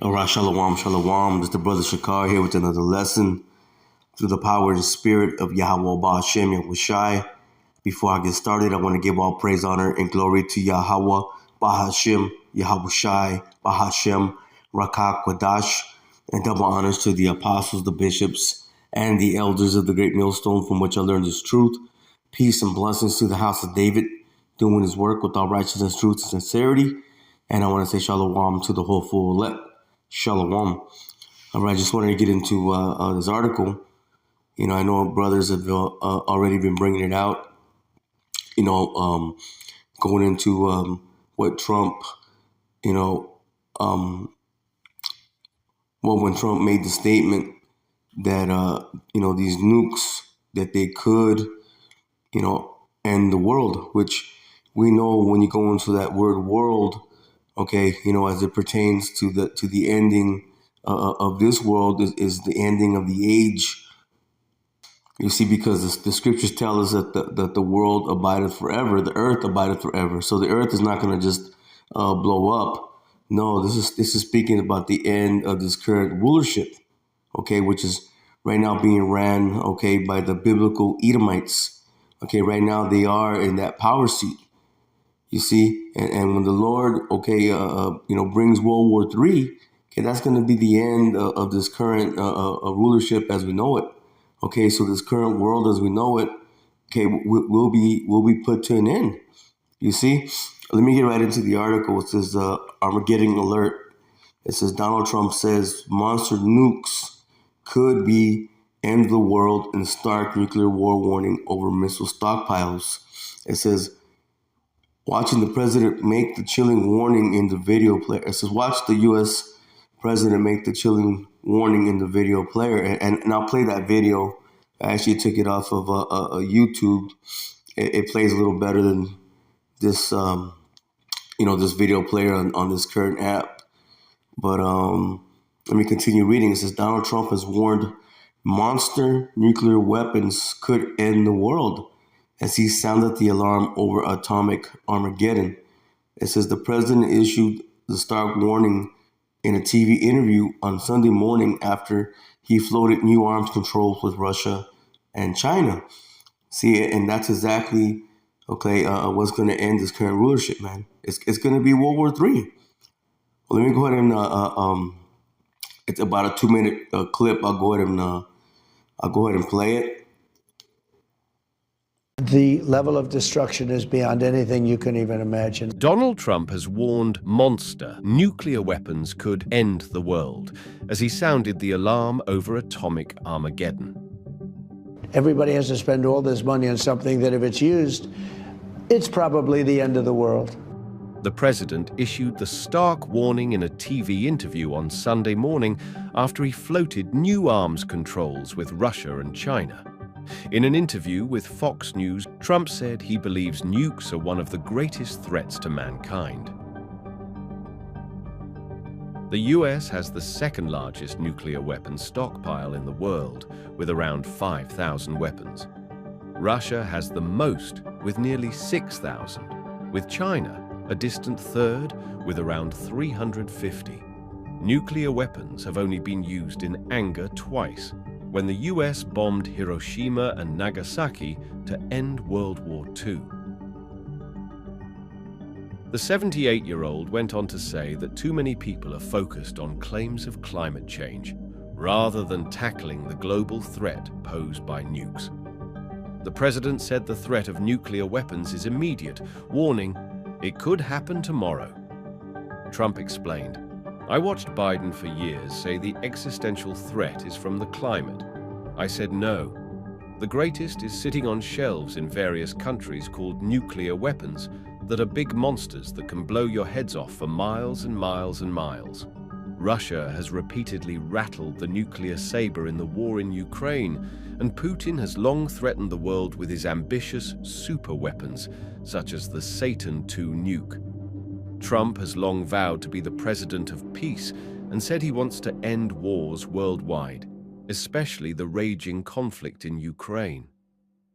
All right, shalom, shalom. This is the brother Shakar here with another lesson through the power of the spirit of Yahweh Ba'ashem Yahushai. Before I get started, I want to give all praise, honor, and glory to Yahweh Ba'ashem Yahushai Ba'ashem Rakak Kwadash, and double honors to the apostles, the bishops, and the elders of the great millstone from which I learned this truth. Peace and blessings to the house of David, doing his work with all righteousness, truth, and sincerity. And I want to say shalom to the whole full elect. Shalom. All right, just wanted to get into this article. You know, I know brothers have already been bringing it out, going into what Trump, when Trump made the statement that, these nukes, that they could, end the world, which we know when you go into that word world, okay, as it pertains to the ending of this world is the ending of the age. You see, because the scriptures tell us that the world abideth forever, the earth abideth forever. So the earth is not going to just blow up. No, this is speaking about the end of this current rulership, okay, which is right now being ran, okay, by the biblical Edomites. Okay, right now they are in that power seat. You see, and when the Lord, brings World War III, okay, that's going to be the end of this current rulership as we know it. Okay, so this current world as we know it, okay, will be put to an end. You see, let me get right into the article. It says Armageddon alert. It says Donald Trump says monster nukes could be end the world in stark nuclear war warning over missile stockpiles. It says, watching the president make the chilling warning in the video player. It says, watch the U.S. president make the chilling warning in the video player. And I'll play that video. I actually took it off of YouTube. It plays a little better than this, this video player on this current app. But let me continue reading. It says, Donald Trump has warned monster nuclear weapons could end the world as he sounded the alarm over atomic Armageddon. It says the president issued the stark warning in a TV interview on Sunday morning after he floated new arms controls with Russia and China. See, and that's exactly, what's going to end this current rulership, man. It's going to be World War III. Well, let me go ahead and, it's about a 2-minute clip. I'll go ahead and play it. The level of destruction is beyond anything you can even imagine. Donald Trump has warned monster nuclear weapons could end the world as he sounded the alarm over atomic Armageddon. Everybody has to spend all this money on something that if it's used, it's probably the end of the world. The president issued the stark warning in a TV interview on Sunday morning after he floated new arms controls with Russia and China. In an interview with Fox News, Trump said he believes nukes are one of the greatest threats to mankind. The US has the second largest nuclear weapons stockpile in the world, with around 5,000 weapons. Russia has the most, with nearly 6,000, with China a distant third, with around 350. Nuclear weapons have only been used in anger twice, when the US bombed Hiroshima and Nagasaki to end World War II. The 78-year-old went on to say that too many people are focused on claims of climate change, rather than tackling the global threat posed by nukes. The president said the threat of nuclear weapons is immediate, warning, it could happen tomorrow. Trump explained, I watched Biden for years say the existential threat is from the climate. I said no. The greatest is sitting on shelves in various countries called nuclear weapons that are big monsters that can blow your heads off for miles and miles and miles. Russia has repeatedly rattled the nuclear saber in the war in Ukraine, and Putin has long threatened the world with his ambitious super weapons, such as the Satan II nuke. Trump has long vowed to be the president of peace and said he wants to end wars worldwide, especially the raging conflict in Ukraine.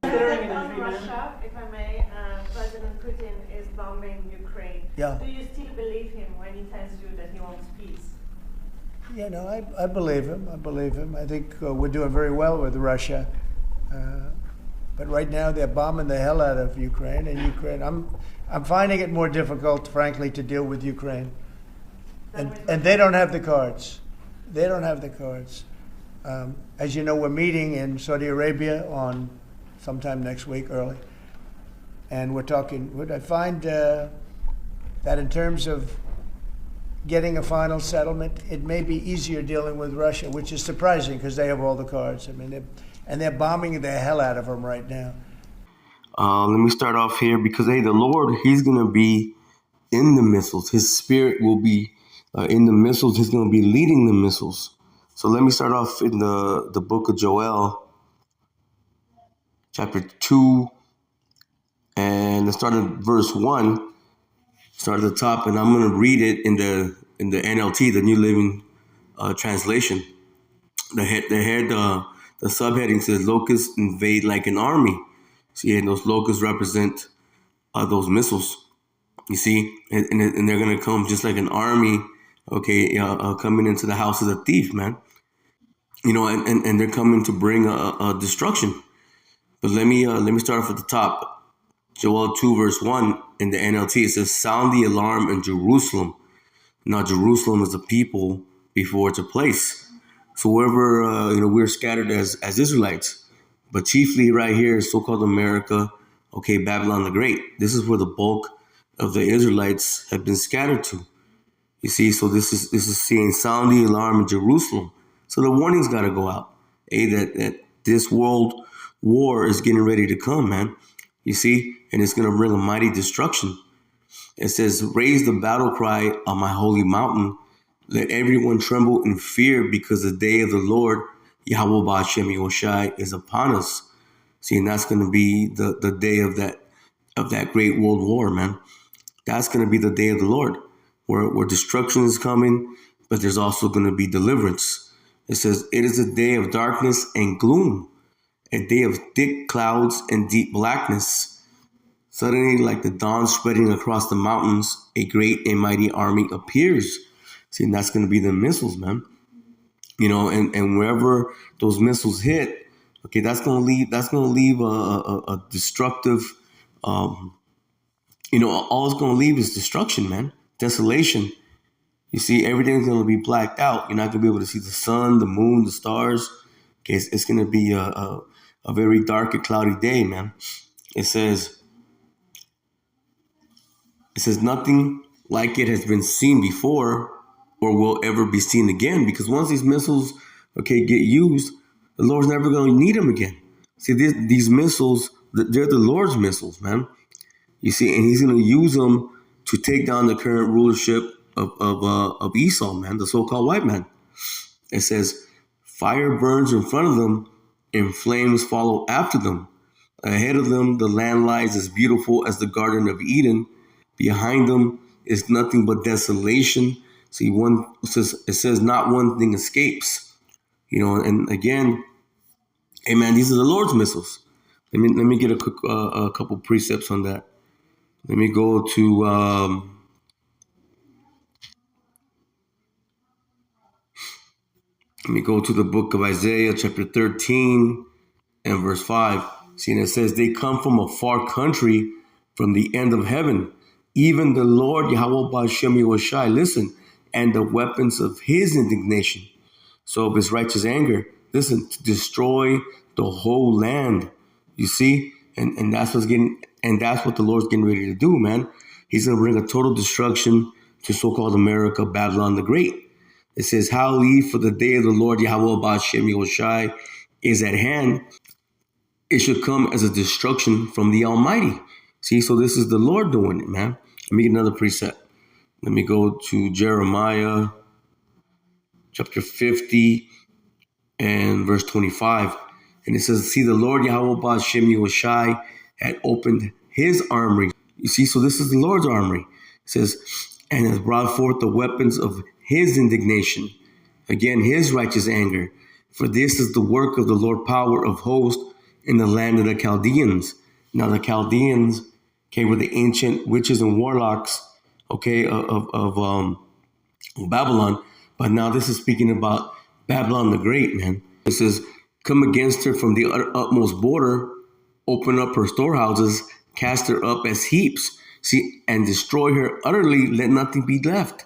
Russia, if I may, President Putin is bombing Ukraine. Yeah. Do you still believe him when he tells you that he wants peace? You know, I believe him. I believe him. I think we're doing very well with Russia. But right now they're bombing the hell out of Ukraine, and I'm finding it more difficult, frankly, to deal with Ukraine. And they don't have the cards. They don't have the cards. As you know, we're meeting in Saudi Arabia on sometime next week, early. And we're talking, would I find that in terms of getting a final settlement, it may be easier dealing with Russia, which is surprising because they have all the cards. I mean, they're bombing the hell out of them right now. Let me start off here because, hey, the Lord, he's going to be in the missiles. His spirit will be in the missiles. He's going to be leading the missiles. So let me start off in the book of Joel, chapter 2, and let's start at verse 1. Start at the top, and I'm going to read it in the NLT, the New Living Translation. The subheading says, "Locusts invade like an army." See, and those locusts represent those missiles. You see, and they're going to come just like an army. Okay, coming into the house of the thief, man. You know, and they're coming to bring a destruction. But let me start off at the top. Joel 2 verse 1 in the NLT, it says, "Sound the alarm in Jerusalem." Now Jerusalem is a people before it's a place. So wherever we're scattered as Israelites, but chiefly right here, so-called America, okay, Babylon the Great. This is where the bulk of the Israelites have been scattered to. You see, so this is saying, "Sound the alarm in Jerusalem." So the warning's got to go out, that this world war is getting ready to come, man. You see, and it's going to bring a mighty destruction. It says, "Raise the battle cry on my holy mountain. Let everyone tremble in fear because the day of the Lord, Yahweh Ba'Shem Yoshai, is upon us." See, and that's going to be the day of that great world war, man. That's going to be the day of the Lord, where destruction is coming, but there's also going to be deliverance. It says, "It is a day of darkness and gloom, a day of thick clouds and deep blackness. Suddenly, like the dawn spreading across the mountains, a great and mighty army appears." See, and that's going to be the missiles, man. You know, and wherever those missiles hit, okay, that's going to leave a destructive, all it's going to leave is destruction, man, desolation. You see, everything's going to be blacked out. You're not going to be able to see the sun, the moon, the stars. Okay, it's going to be a very dark and cloudy day, man. It says, "Nothing like it has been seen before or will ever be seen again," because once these missiles, okay, get used, the Lord's never going to need them again. See, these missiles, they're the Lord's missiles, man. You see, and he's going to use them to take down the current rulership of Esau, man, the so-called white man. It says, "Fire burns in front of them and flames follow after them. Ahead of them, the land lies as beautiful as the Garden of Eden. Behind them is nothing but desolation." See, it says not one thing escapes. You know, and again, hey man, these are the Lord's missiles. Let me get a couple precepts on that. Let me go to the book of Isaiah, chapter 13 and verse 5. See, and it says, "They come from a far country, from the end of heaven. Even the Lord, Yahweh Ba'Shem Yoshai, listen, and the weapons of his indignation." So of his righteous anger, listen, to destroy the whole land. You see? And that's what the Lord's getting ready to do, man. He's going to bring a total destruction to so-called America, Babylon the Great. It says, "Hallelujah, for the day of the Lord, Yahweh Ba'Shem Yoshai, is at hand. It should come as a destruction from the Almighty." See, so this is the Lord doing it, man. Let me get another precept. Let me go to Jeremiah chapter 50 and verse 25. And it says, "See, the Lord Yahweh Ba'Shem Yoshai had opened his armory." You see, so this is the Lord's armory. It says, "And has brought forth the weapons of his indignation." Again, his righteous anger. "For this is the work of the Lord power of hosts in the land of the Chaldeans." Now the Chaldeans, okay, were the ancient witches and warlocks, okay, of Babylon, But now this is speaking about Babylon the Great, man. It says, come against her from the utmost border, open up her storehouses, cast her up as heaps, see, and destroy her utterly, let nothing be left.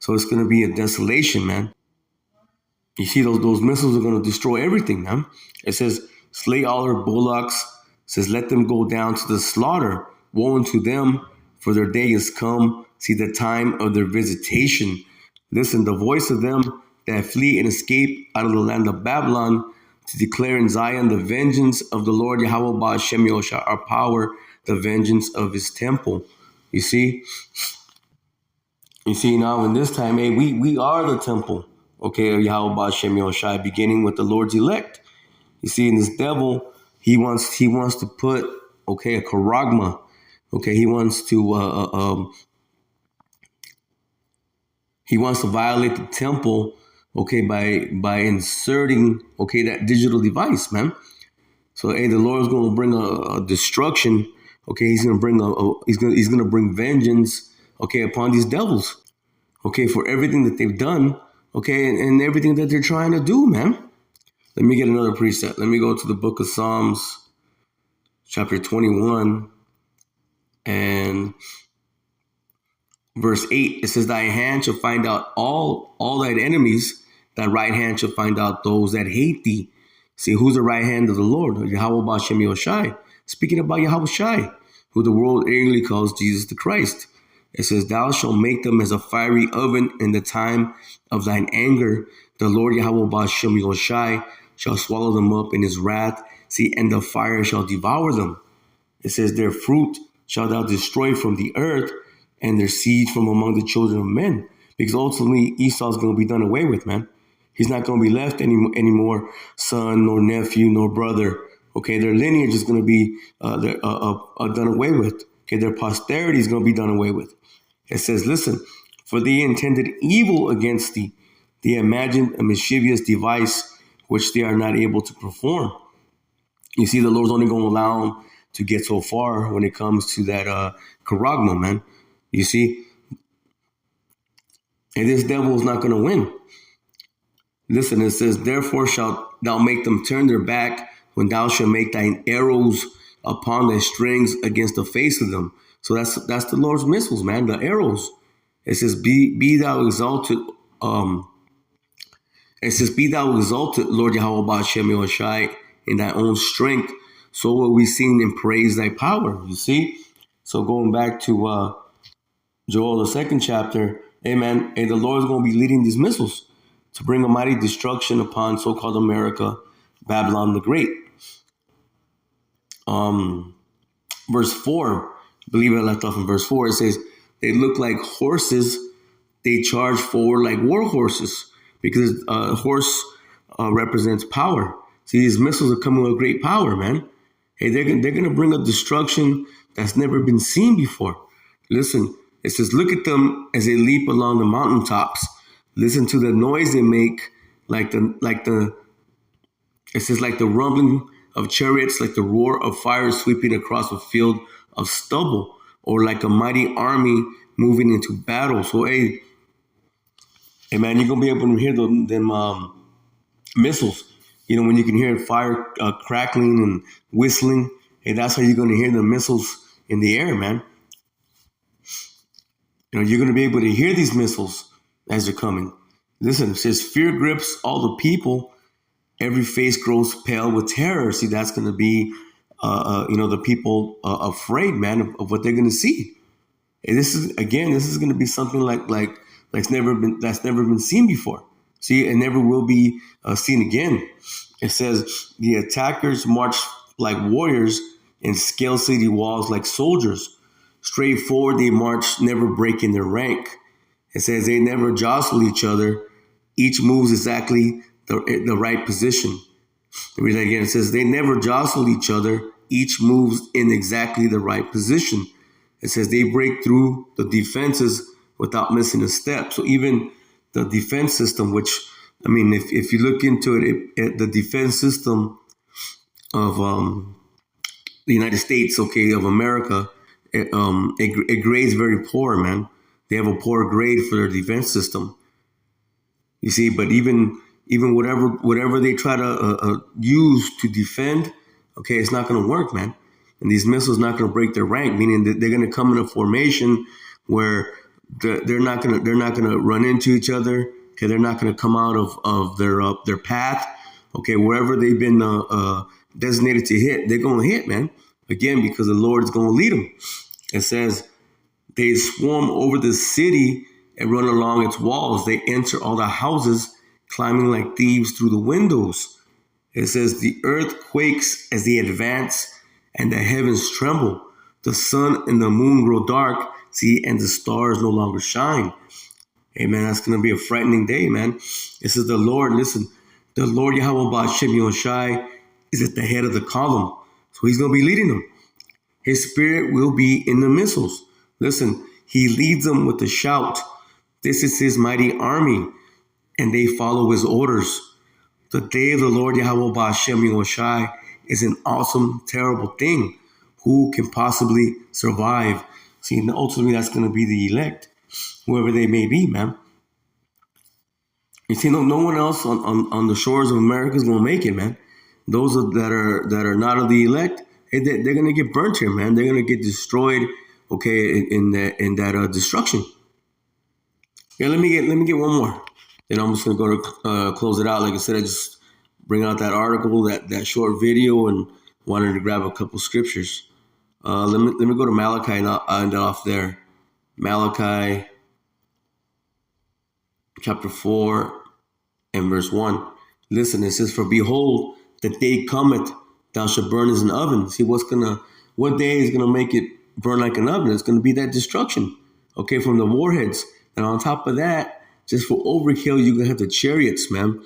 So it's going to be a desolation, man. You see, those missiles are going to destroy everything, man. It says, slay all her bullocks. It says, let them go down to the slaughter. Woe unto them, for their day is come. See the time of their visitation. Listen, the voice of them that flee and escape out of the land of Babylon, to declare in Zion the vengeance of the Lord Yahweh Ba'ashem Yosha, our power, the vengeance of his temple. You see now in this time, hey, we are the temple, okay, of Yahweh Ba'ashem Yosha, beginning with the Lord's elect. You see, in this devil, he wants to put, okay, a charagma, okay, he wants to violate the temple, okay, by inserting, okay, that digital device, man. So, hey, the Lord's going to bring a destruction, okay. He's going to bring he's going to bring vengeance, okay, upon these devils, okay, for everything that they've done, okay, and everything that they're trying to do, man. Let me get another precept. Let me go to the book of Psalms, chapter 21, and verse 8. It says, thy hand shall find out all thine enemies, thy right hand shall find out those that hate thee. See, who's the right hand of the Lord? Yahweh Ba'ashem Yoshai. Speaking about Yahweh Shai, who the world eagerly calls Jesus the Christ. It says, thou shalt make them as a fiery oven in the time of thine anger. The Lord Yahweh Ba'ashem Yoshai shall swallow them up in his wrath. See, and the fire shall devour them. It says, their fruit shalt thou destroy from the earth, and their seed from among the children of men. Because ultimately, Esau's going to be done away with, man. He's not going to be left anymore son, nor nephew, nor brother. Okay, their lineage is going to be done away with. Okay, their posterity is going to be done away with. It says, listen, for they intended evil against thee. They imagined a mischievous device which they are not able to perform. You see, the Lord's only going to allow them to get so far when it comes to that charagma, man. You see, and this devil is not going to win. Listen, it says, therefore shalt thou make them turn their back when thou shalt make thine arrows upon thy strings against the face of them. So that's the Lord's missiles, man, the arrows. It says, be thou exalted. It says, be thou exalted, Lord Yahweh Ba'ashem Yoshai, in thy own strength. So will we sing and praise thy power. You see? So going back to Joel, the 2nd chapter, amen. And the Lord is going to be leading these missiles to bring a mighty destruction upon so-called America, Babylon the Great. Verse 4, I believe I left off in verse 4. It says, they look like horses. They charge forward like war horses, because a horse represents power. See, these missiles are coming with great power, man. Hey, they're going to bring a destruction that's never been seen before. Listen, it says, look at them as they leap along the mountaintops. Listen to the noise they make, it says, like the rumbling of chariots, like the roar of fire sweeping across a field of stubble, or like a mighty army moving into battle. So, hey man, you're going to be able to hear them missiles. You know, when you can hear fire crackling and whistling, hey, that's how you're going to hear the missiles in the air, man. You know, you're going to be able to hear these missiles as they're coming. Listen, it says, fear grips all the people. Every face grows pale with terror. See, that's going to be, the people afraid, man, of what they're going to see. And this is going to be something that's never been seen before. See, it never will be seen again. It says, the attackers march like warriors and scale city walls like soldiers. Straight forward they march, never breaking their rank. It says they never jostle each other. Each moves exactly the right position. Read that again. It says they never jostle each other. Each moves in exactly the right position. It says they break through the defenses without missing a step. So even the defense system, which, I mean, if you look into it, the defense system of the United States, okay, of America, it grades very poor, man. They have a poor grade for their defense system. You see, but even whatever they try to use to defend, okay, it's not going to work, man. And these missiles not going to break their rank, meaning that they're going to come in a formation where they're not going to run into each other. Okay, they're not going to come out of their path. Okay, wherever they've been designated to hit, they're going to hit, man. Again, because the Lord is going to lead them. It says they swarm over the city and run along its walls. They enter all the houses, climbing like thieves through the windows. It says the earth quakes as they advance, and the heavens tremble. The sun and the moon grow dark, see, and the stars no longer shine. Hey, man, that's going to be a frightening day, man. This is the Lord. Listen, the Lord Yahweh Ba'ashem Yoshai is at the head of the column. So he's going to be leading them. His spirit will be in the missiles. Listen, he leads them with a shout. This is his mighty army, and they follow his orders. The day of the Lord Yahweh Ba'ashem Yoshai is an awesome, terrible thing. Who can possibly survive? See, ultimately, that's going to be the elect, whoever they may be, man. You see, no one else on the shores of America is going to make it, man. Those that are not of the elect, they're going to get burnt here, man. They're going to get destroyed, okay, in that destruction. Yeah, let me get one more. Then I'm just going to go to close it out. Like I said, I just bring out that article, that short video, and wanted to grab a couple scriptures. Let me go to Malachi and I'll end off there. Malachi chapter 4 and verse 1. Listen, it says, "For behold, the day cometh, thou shalt burn as an oven." See, what day is gonna make it burn like an oven? It's gonna be that destruction, okay, from the warheads. And on top of that, just for overkill, you're gonna have the chariots, man.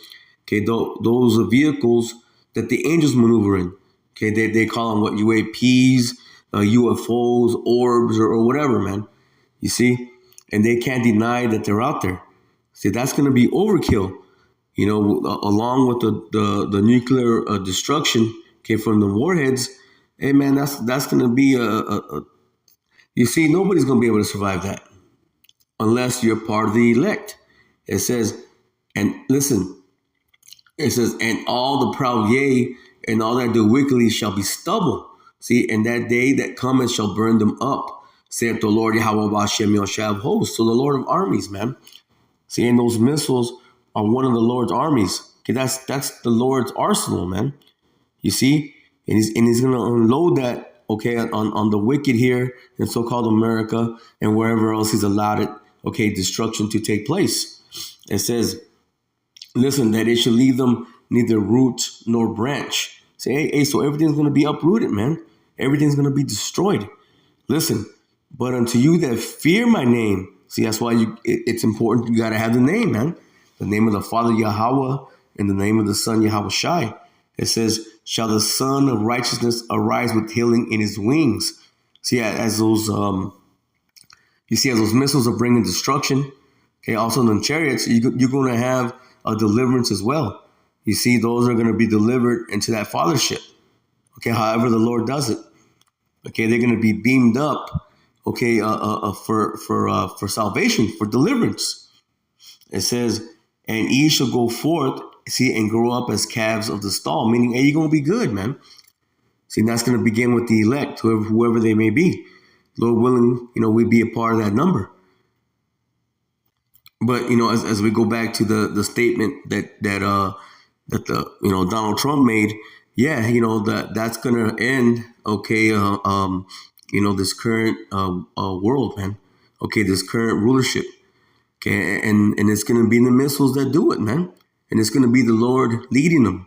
Okay, those are vehicles that the angels maneuver in. Okay, they call them what, UAPs, UFOs, orbs, or whatever, man. You see, and they can't deny that they're out there. See, that's gonna be overkill. You know, along with the nuclear destruction came from the warheads. Hey, man, that's going to be you see, nobody's going to be able to survive that unless you're part of the elect. It says, and listen, it says, and all the proud, yea, and all that do wickedly shall be stubble. See, and that day that cometh shall burn them up, saith the Lord Yahweh Ba'ashem Yoshai of hosts. So the Lord of armies, man. See, and those missiles are one of the Lord's armies. Okay, that's the Lord's arsenal, man. You see, and he's gonna unload that, okay, on the wicked here in so-called America and wherever else he's allowed it, okay, destruction to take place. It says, listen, that it shall leave them neither root nor branch. Say, hey, so everything's gonna be uprooted, man. Everything's gonna be destroyed. Listen, but unto you that fear my name. See, that's why it's important. You gotta have the name, man. The name of the Father Yahweh and the name of the Son Yahweh Shai. It says, shall the Son of righteousness arise with healing in his wings. See, as those missiles are bringing destruction, okay, also in the chariots, you're going to have a deliverance as well. You see, those are going to be delivered into that fathership. Okay, however the Lord does it. Okay, they're going to be beamed up, okay, for salvation, for deliverance. It says, and ye shall go forth, see, and grow up as calves of the stall, meaning, hey, you're going to be good, man. See, and that's going to begin with the elect, whoever they may be. Lord willing, you know, we be a part of that number. But, you know, as we go back to the statement that the, you know, Donald Trump made, yeah, you know, that's going to end, okay, you know, this current world, man. Okay, this current rulership. Okay, and it's going to be the missiles that do it, man. And it's going to be the Lord leading them.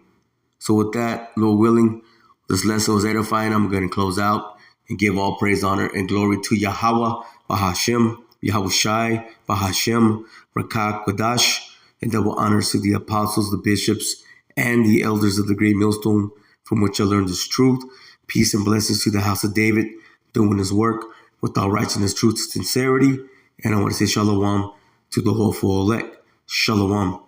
So with that, Lord willing, this lesson was edifying. I'm going to close out and give all praise, honor, and glory to Yahweh, Bahashem, Yahweh Shai, Bahashem, Rakak, Quadash, and double honors to the apostles, the bishops, and the elders of the great millstone from which I learned this truth. Peace and blessings to the house of David, doing his work with all righteousness, truth, sincerity. And I want to say shalom to the whole full elect. Shalom.